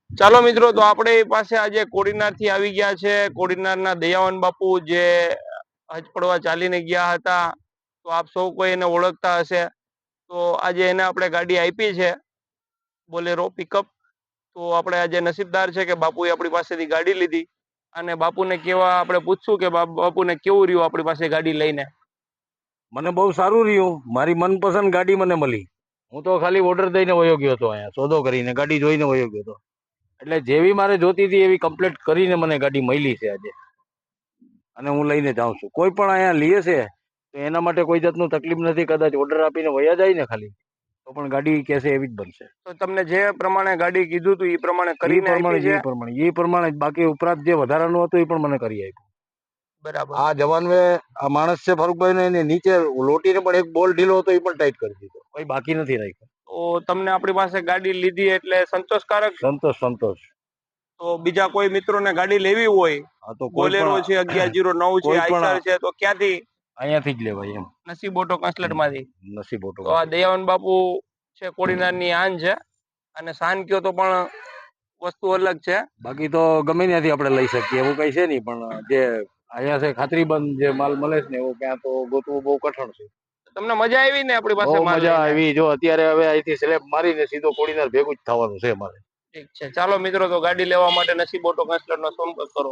ચાલો મિત્રો, તો આપણે પાસે આજે કોડીનાર થી આવી ગયા છે. કોડીનારના દયાવાન બાપુ જે હજ પડવા ચાલીને ગયા હતા, તો આપ સૌ કોઈ એને ઓળખતા હશે. તો આજે એને આપણે ગાડી આપી છે, બોલેરો પિકઅપ. તો આપણે આજે નસીબદાર છે કે બાપુએ આપણી પાસેથી ગાડી લીધી. અને બાપુને કેવા આપણે પૂછશું કે બાપુને કેવું રહ્યું આપણી પાસે ગાડી લઈને. મને બહુ સારું રહ્યું. મારી મનપસંદ ગાડી મને મળી. હું તો ખાલી ઓર્ડર દઈને વયો ગયો હતો, અહીંયા સોદો કરીને ગાડી જોઈને વયો ગયો હતો. એટલે જેવી મારે જોતી હતી એવી કમ્પ્લીટ કરીને મને ગાડી મળી છે આજે, અને હું લઈને જાઉં છું. કોઈ પણ અહીંયા લે છે તો એના માટે કોઈ જાતનું તકલીફ નથી. કદાચ ઓર્ડર આપીને વયા જાય ને ખાલી, તો પણ ગાડી કહેશે એવી જ બનશે. તો તમને જે પ્રમાણે ગાડી કીધું હતું એ પ્રમાણે કરીને આપી છે. એ પ્રમાણે બાકી ઉપરાંત જે વધારાનું હતું એ પણ મને કરી આપ્યું. બરાબર. આ જવાન આ માણસ છે ફારૂકભાઈ ને, એને નીચે લોટીને પણ એક બોલ ઢીલો હતો એ પણ ટાઈટ કરી દીધો. કોઈ બાકી નથી રાખ્યો. તો તમને આપણી પાસે ગાડી લીધી એટલે સંતોષકારક? સંતોષ. તો બીજા કોઈ મિત્રોને ગાડી લેવી હોય, તો બોલેરો છે, 1109 છે, આઈસર છે, તો ક્યાંથી? અહીંયાથી જ લેવાય એમ, નસીબ ઓટો કન્સલ્ટ માંથી. નસીબ ઓટો. તો આ દયાવાન બાપુ છે કોડીનારની આન છે, અને શાન કયો તો પણ વસ્તુ અલગ છે. બાકી તો ગમે ત્યાંથી આપણે લઈ શકીએ એવું કઈ છે નહીં, પણ જે અહીંયા છે ખાતરીબંધ જે માલ મળે છે ને એવું ક્યાં તો ગોતવું બહુ કઠણ છે. તમને મજા આવી ને આપણી પાસે? બહુ માલ મજા લઈને આવી. જો અત્યારે હવે અહીંથી સ્લેબ મારીને સીધો કોડીનાર ભેગું જ થવાનું છે મારે. ઠીક છે, ચાલો મિત્રો, તો ગાડી લેવા માટે નસીબ ઓટો કન્સલ્ટ નો સંપર્ક કરો.